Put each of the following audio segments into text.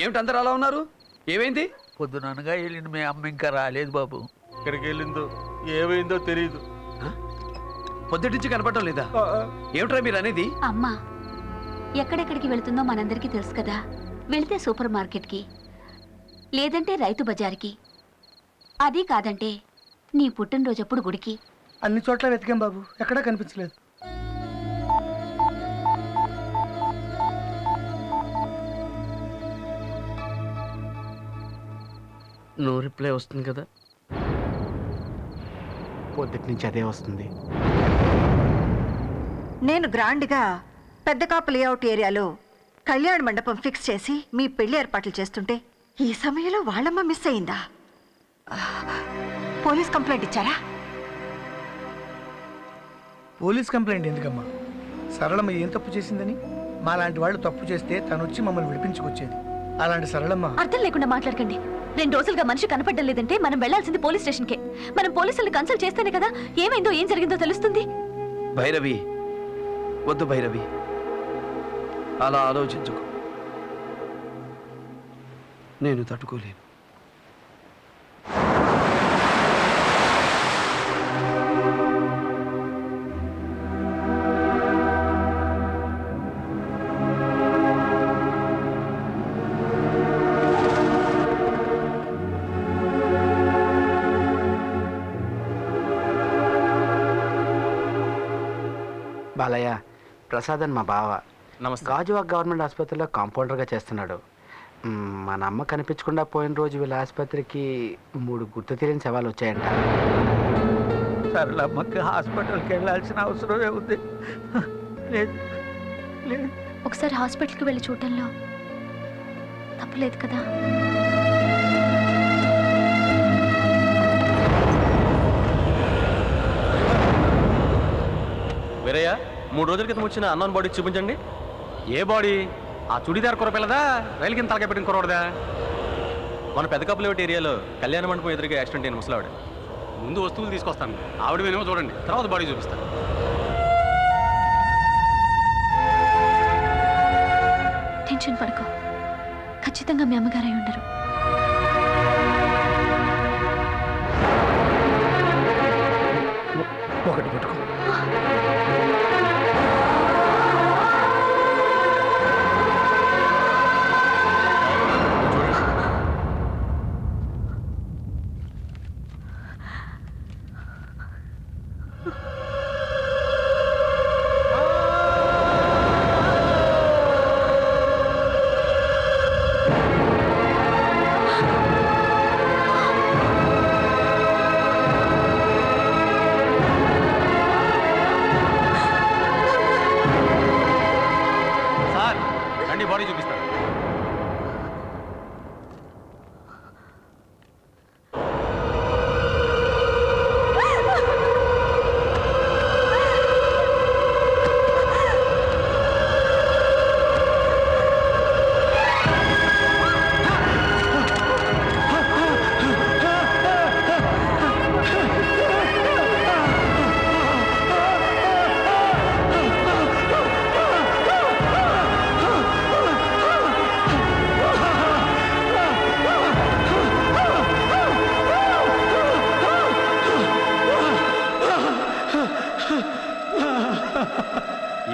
ఏమిటి అందరు అలా ఉన్నారు? ఏమైంది? పొద్దుననగా వెళ్ళిన మీ అమ్మ ఇంకా రాలేదు బాబు. ఎక్కడికి వెళ్ళిందో ఏమైందో తెలియదు. పొద్దుటించి కనపడటం లేదా? ఏమిట్రా మీరు అనేది? అమ్మా ఎక్కడెక్కడికి వెళుతుందో మనందరికీ తెలుసు కదా. వెళితే సూపర్ మార్కెట్కి, లేదంటే రైతు బజార్కి, అది కాదంటే నీ పుట్టినరోజప్పుడు గుడికి. అన్ని చోట్ల వెతికాం బాబు, ఎక్కడా కనిపించలేదు. నో రిప్లై వస్తుంది కదా? పొద్దుటి నుంచి అదే వస్తుంది. నేను గ్రాండ్గా పెద్ద కాపు లేఅవుట్ ఏరియాలో కళ్యాణ మండపం ఫిక్స్ చేసి మీ పెళ్లి ఏర్పాట్లు చేస్తుంటే ఈ సమయంలో వాళ్ళమ్మ మిస్ అయిందా? పోలీస్ కంప్లైంట్ ఇచ్చారా? పోలీస్ కంప్లైంట్ ఎందుకమ్మా? సరళమ్మ ఏం తప్పు చేసిందని? మాలాంటి వాళ్ళు తప్పు చేస్తే తను వచ్చి మమ్మల్ని విడిపించుకొచ్చేది. అలాంటి సరళమ్మ. అర్థం లేకుండా మాట్లాడకండి. 2 రోజులుగా మనిషి కనపడడం లేదంటే మనం వెళ్లాల్సింది పోలీస్ స్టేషన్కే. మనం పోలీసుల్ని కన్సల్ట్ చేస్తేనే కదా ఏమైందో ఏం జరిగిందో తెలుస్తుంది. భైరవి, వద్దు భైరవి, అలా ఆలోచించుకో. నేను తట్టుకోలేను. బాలయ్య, ప్రసాద్ అని మా బావ. నమస్తే. గాజువాక్ గవర్నమెంట్ ఆసుపత్రిలో కాంపౌండర్గా చేస్తున్నాడు. మన అమ్మ కనిపించకుండా పోయిన రోజు వీళ్ళ ఆసుపత్రికి 3 గుర్తు తెలియని సవాలు వచ్చాయంట. సరళమ్మకి హాస్పిటల్కి వెళ్ళాల్సిన అవసరమే ఉంది. లేదు లేదు, ఒకసారి హాస్పిటల్కి వెళ్ళి చూడటంలో తప్పలేదు కదా. వేరయ్య, 3 రోజుల క్రితం వచ్చిన అన్నోన్ బాడీ చూపించండి. ఏ బాడీ? ఆ చుడిదార్ కురపిల్లదా, రైలు కింద తలకాయ పెట్టిన కురవడదా? మన పెద్ద కప్పులేటి ఏరియాలో కళ్యాణ మండపం ఎదురుగా యాక్సిడెంట్ అయిన ముసలావిడ. ముందు వస్తువులు తీసుకొస్తాను, ఆవిడ వినేమో చూడండి, తర్వాత బాడీ చూపిస్తాను. టెన్షన్ పడుకో, ఖచ్చితంగా మీ అమ్మగారు అయి ఉండరు. ఒకటి పట్టుకో. బాడీ చూపిస్తాను.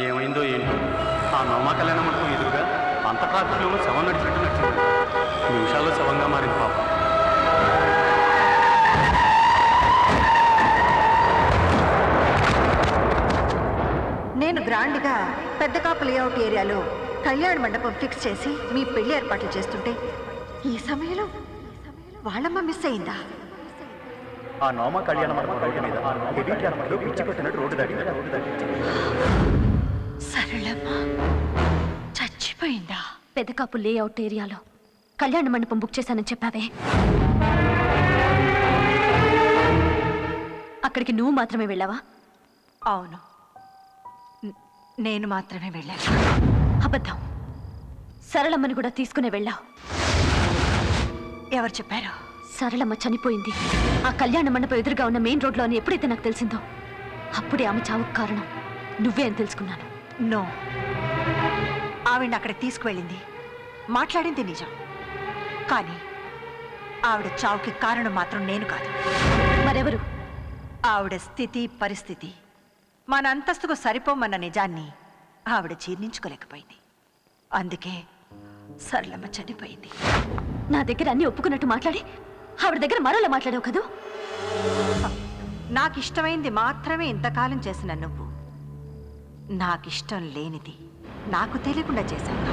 ఏమైందో ఏంటో, ఆ నవమా కళ్యాణ మండపం ఎదురుగా అంత ట్రాఫిక్లో శవం నడిచినట్టు నడిచింది. నిమిషాల్లో శవంగా మారింది పాపం. నేను గ్రాండ్గా పెద్ద కాపు లేఅవుట్ ఏరియాలో కళ్యాణ మండపం ఫిక్స్ చేసి మీ పెళ్లి ఏర్పాట్లు చేస్తుంటే ఈ సమయంలో వాళ్ళమ్మ మిస్ అయిందా? ఆ నవమా కళ్యాణ మండపం రోడ్డు మీద హెవీ ట్రాఫిక్లో పిచ్చి కొట్టినట్టు రోడ్డు దాటింది. సరళమ్మ చచ్చిపోయిందా? పెదకాపు లేఅవుట్ ఏరియాలో కళ్యాణ మండపం బుక్ చేశానని చెప్పావే, అక్కడికి నువ్వు మాత్రమే వెళ్ళావా? అవును, నేను మాత్రమే వెళ్ళాను. అబద్ధం. సరళమ్మని కూడా తీసుకునే వెళ్ళావు. ఎవరు చెప్పారు? సరళమ్మ చనిపోయింది ఆ కళ్యాణ మండపం ఎదురుగా ఉన్న మెయిన్ రోడ్లో అని ఎప్పుడైతే నాకు తెలిసిందో అప్పుడే ఆమె చావుకు కారణం నువ్వే అని తెలుసుకున్నాను. నో, ఆవిడ అక్కడికి తీసుకువెళ్ళింది, మాట్లాడింది నిజం. కానీ ఆవిడ చావుకి కారణం మాత్రం నేను కాదు. మరెవరు? ఆవిడ స్థితి పరిస్థితి మన అంతస్తుకు సరిపోమన్న నిజాన్ని ఆవిడ జీర్ణించుకోలేకపోయింది. అందుకే సరళమ్మ చనిపోయింది. నా దగ్గర అన్ని ఒప్పుకున్నట్టు మాట్లాడి ఆవిడ దగ్గర మరోలా మాట్లాడావు కదూ. నాకిష్టమైంది మాత్రమే ఇంతకాలం చేసిన నువ్వు నాకిష్టం లేనిది నాకు తెలియకుండా చేశావు.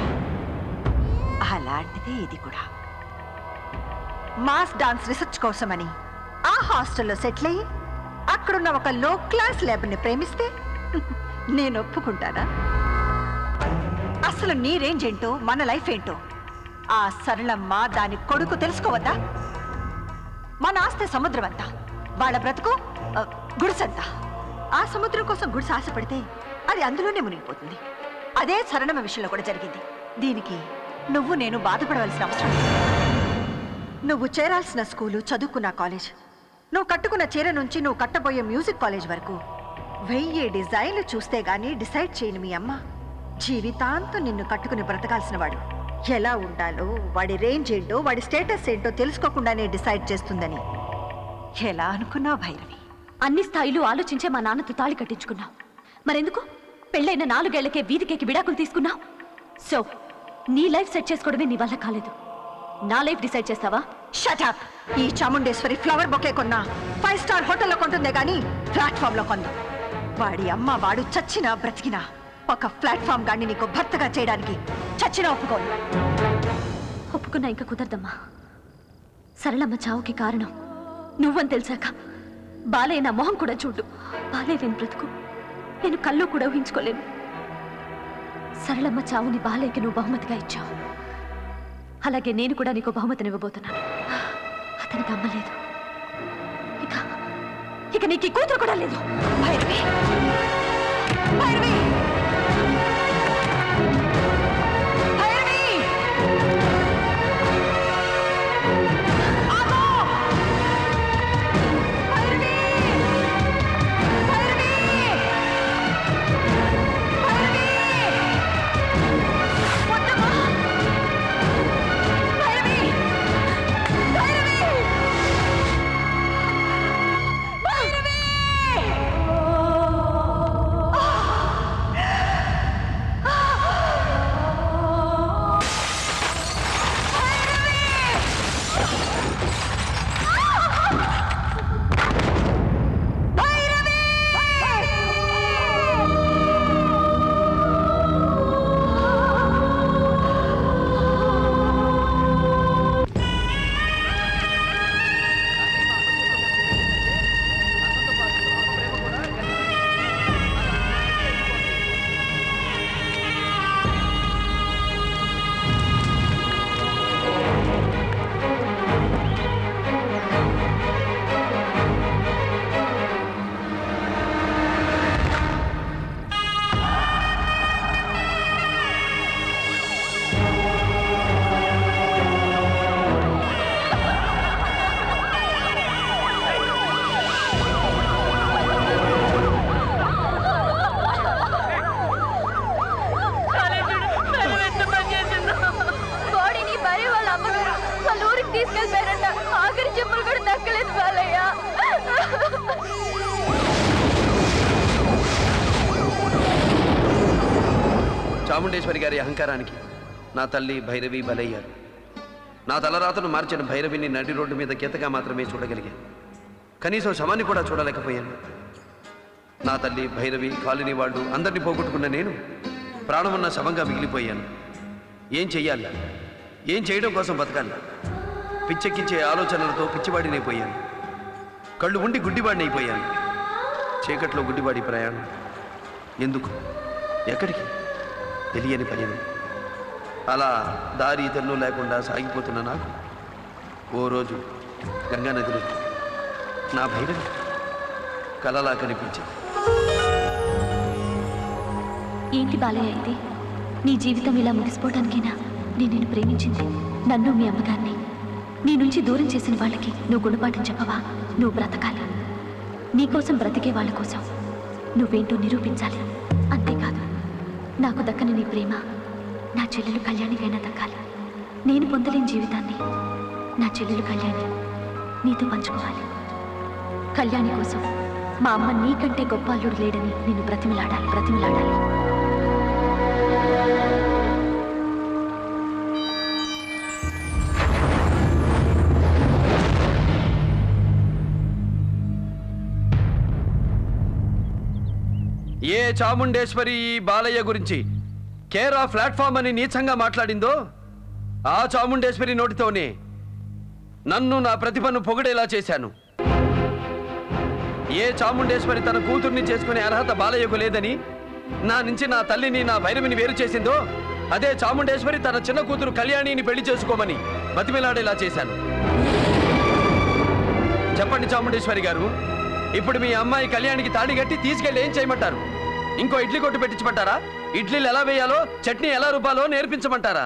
అలాంటిదే ఇది కూడా. మాస్ డాన్స్ రీసెర్చ్ కోసమని ఆ హాస్టల్లో సెటిల్ అయ్యి అక్కడున్న ఒక లో క్లాస్ లేబర్ని ప్రేమిస్తే నేను ఒప్పుకుంటానా? అసలు నీ రేంజ్ ఏంటో మన లైఫ్ ఏంటో ఆ సరళమ్మ దాని కొడుకు తెలుసుకోవద్దా? మన ఆస్తి సముద్రం అంతా, వాళ్ళ బ్రతుకు గుడిసంతా. ఆ సముద్రం కోసం గుడిసె ఆశపడితే అది అందులోనే మునిగిపోతుంది. అదే సరళమ్మ విషయంలో కూడా జరిగింది. దీనికి నువ్వు నేను బాధపడవలసిన అవసరం లేదు. నువ్వు చేరాల్సిన స్కూలు, చదువుకున్న కాలేజ్, నువ్వు కట్టుకున్న చీర నుంచి నువ్వు కట్టబోయే మ్యూజిక్ కాలేజ్ వరకు 1000 డిజైన్లు చూస్తే గానీ డిసైడ్ చేయని మీ అమ్మ జీవితాంతం నిన్ను కట్టుకుని బ్రతకాల్సిన వాడు ఎలా ఉండాలో, వాడి రేంజ్ ఏంటో, వాడి స్టేటస్ ఏంటో తెలుసుకోకుండానే డిసైడ్ చేస్తుందని ఎలా అనుకున్నావు భైరవి? అన్ని స్థాయిలు ఆలోచించే మా నాన్నతో తాళి కట్టించుకున్నావు. మరెందుకు పెళ్ళైన 4 ఏళ్లకే వీధికేకి విడాకులు తీసుకున్నావు? సో నీ లైఫ్ సెట్ చేసుకోవడమే నీ వల్ల కాలేదు. నా లైఫ్ డిసైడ్ చేస్తావా? Shut up. ఈ చాముండేశ్వరి ఫ్లవర్ బొకే కొన్నా 5 స్టార్ హోటల్లో కొంటుందే గానీ ప్లాట్ఫామ్ లో కొందాం. వాడి అమ్మ వాడు చచ్చినా బ్రతికినా ఒక ప్లాట్ఫామ్ గాని నీకు భర్తగా చేయడానికి చచ్చినా ఒప్పుకోను. ఒప్పుకున్నా ఇంకా కుదరదమ్మా. సరళమ్మ చావుకి కారణం నువ్వని తెలిసాక బాలయ్య నా మొహం కూడా చూడు. బాలయ్య లేని బ్రతుకు నేను కళ్ళు కూడా ఊహించుకోలేను. సరళమ్మ చావుని బాలయ్యకి నువ్వు బహుమతిగా ఇచ్చావు. అలాగే నేను కూడా నీకు బహుమతిని ఇవ్వబోతున్నాను. అతనికి అమ్మ లేదు, ఇక నీకు ఈ కూతురు కూడా లేదు. భైరవి, భైరవి, భైరవి! ఆగో! భైరవి! భైరవి! భైరవి! వద్దమ్మా! భైరవి! భైరవి! భైరవి! చాముండేశ్వరి గారి అహంకారానికి నా తల్లి భైరవి బలయ్యారు. నా తలరాతను మార్చిన భైరవిని నడి రోడ్డు మీద గీతగా మాత్రమే చూడగలిగాను. కనీసం శవాన్ని కూడా చూడలేకపోయాను. నా తల్లి భైరవి, కాలనీ వాళ్ళు అందరినీ పోగొట్టుకున్న నేను ప్రాణమున్న శవంగా మిగిలిపోయాను. ఏం చెయ్యాలి? ఏం చేయడం కోసం బతకాలి? పిచ్చెక్కించే ఆలోచనలతో పిచ్చివాడినైపోయాను. కళ్ళు ఉండి గుడ్డివాడిని అయిపోయాను. చీకట్లో గుడ్డివాడి ప్రయాణం. ఎందుకు? ఎక్కడికి? తెలియని పయనం. అలా దారి తెన్ను లేకుండా సాగిపోతున్న నాకు ఓ రోజు గంగానదిలో నా భైరవి కలలా కనిపించింది. ఏంటి బాలయ్య ఇది? నీ జీవితం ఇలా ముగిసిపోవడానికేనా నేను నిన్ను ప్రేమించింది? నన్ను మీ అమ్మగారిని నీ నుంచి దూరం చేసిన వాళ్ళకి నువ్వు గుణపాఠం చెప్పవా? నువ్వు బ్రతకాలి. నీకోసం బ్రతికే వాళ్ళ కోసం నువ్వేంటో నిరూపించాలి. అంతేకాదు, నాకు దక్కని నీ ప్రేమ నా చెల్లెలు కళ్యాణికైనా దక్కాలి. నేను పొందలేని జీవితాన్ని నా చెల్లెలు కళ్యాణి నీతో పంచుకోవాలి. కళ్యాణి కోసం మా అమ్మ నీకంటే గొప్ప అల్లుడు లేడని నిన్ను బ్రతిమిలాడాలి. ఏ చాముండేశ్వరి ఈ బాలయ్య గురించి కేర్ ఆఫ్ ప్లాట్ఫామ్ అని నీచంగా మాట్లాడిందో ఆ చాముండేశ్వరి నోటితోనే నన్ను నా ప్రతిభను పొగిడేలా చేశాను. ఏ చాముండేశ్వరి తన కూతుర్ని చేసుకునే అర్హత బాలయ్యకు లేదని నా నుంచి నా తల్లిని నా భైరవిని వేరు చేసిందో అదే చాముండేశ్వరి తన చిన్న కూతురు కళ్యాణిని పెళ్లి చేసుకోమని బతిమిలాడేలా చేశాను. చెప్పండి చాముండేశ్వరి గారు, ఇప్పుడు మీ అమ్మాయి కళ్యాణికి తాళి కట్టి తీసుకెళ్ళి ఏం చేయమంటారు? ఇంకో ఇడ్లీ కొట్టు పెట్టించమంటారా? ఇడ్లీలు ఎలా వేయాలో, చట్నీ ఎలా రుబ్బాలో నేర్పించమంటారా?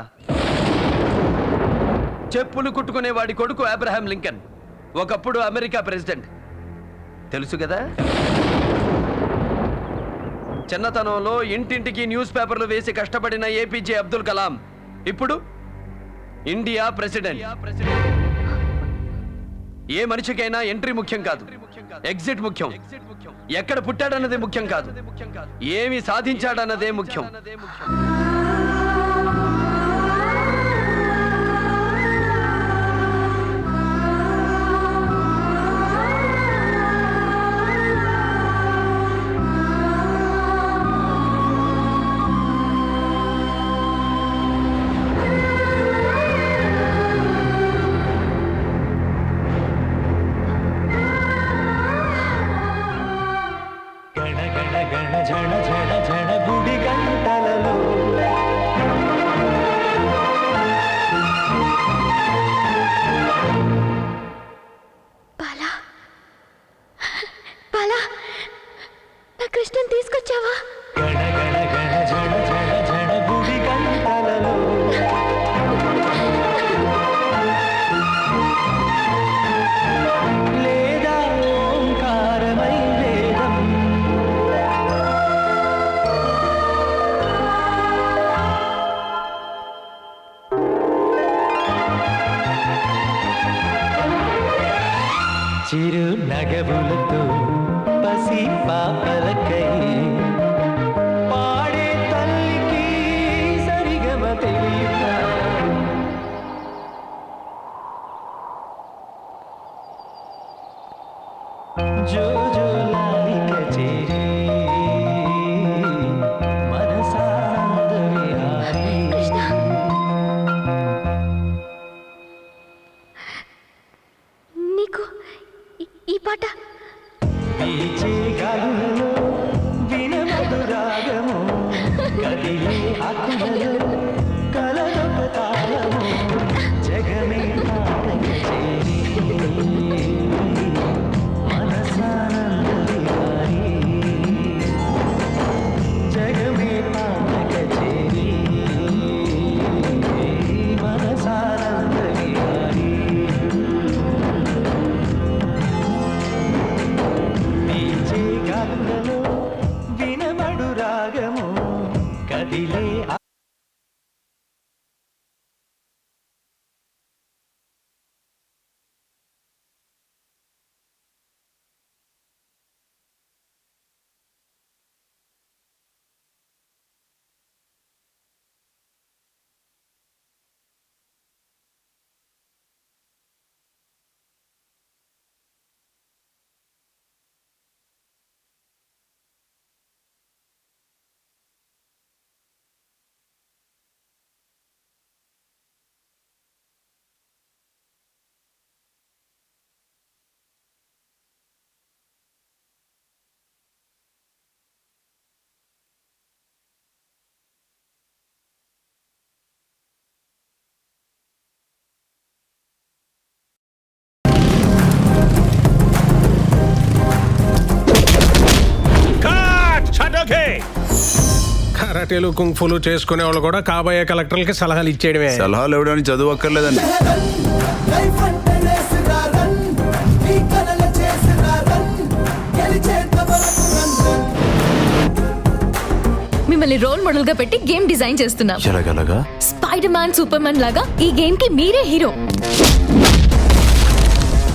చెప్పులు కుట్టుకునే వాడి కొడుకు అబ్రహాం లింకన్ ఒకప్పుడు అమెరికా ప్రెసిడెంట్, తెలుసు కదా? చిన్నతనంలో ఇంటింటికి న్యూస్ పేపర్లు వేసి కష్టపడిన ఏపీజే అబ్దుల్ కలాం ఇప్పుడు ఇండియా ప్రెసిడెంట్. ఏ మనిషికైనా ఎంట్రీ ముఖ్యం కాదు, ఎగ్జిట్ ముఖ్యం. ఎక్కడ పుట్టాడన్నదే ముఖ్యం కాదు, ఏమి సాధించాడన్నదే ముఖ్యం. కృష్ణన్ తీసుకొచ్చావా? చిరు నగవులతో పసి పాపలకై పాడే తల్లికి సరిగమ తెలియక జో జో లాలిక చేరి మనసానంద విహారీ. నీకు ఈ పాట వీచే గాలులలో వినమధురాగము కదిలే ఆకులలో కలదొక తాళము జగమే నాటక చేరి మనసానంద విహారీ. జగమే నాటక చేరి మనసానంద విహారీ. వీచే గాలులలో వినమడు రాగము కదిలే కరాటేలు కుంఫులు చేసుకునే వాళ్ళు కూడా కాబోయే కలెక్టర్లకి సలహాలు ఇచ్చేయడమే. సలహాలు ఇవ్వడానికి చదువు అక్కర్లేదండి. మిమ్మల్ని రోల్ మోడల్ గా పెట్టి గేమ్ డిజైన్ చేస్తున్నాం. ఎలాగలగా? Spy Spiderman, Superman లాగా ఈ గేమ్ కి మీరే హీరో.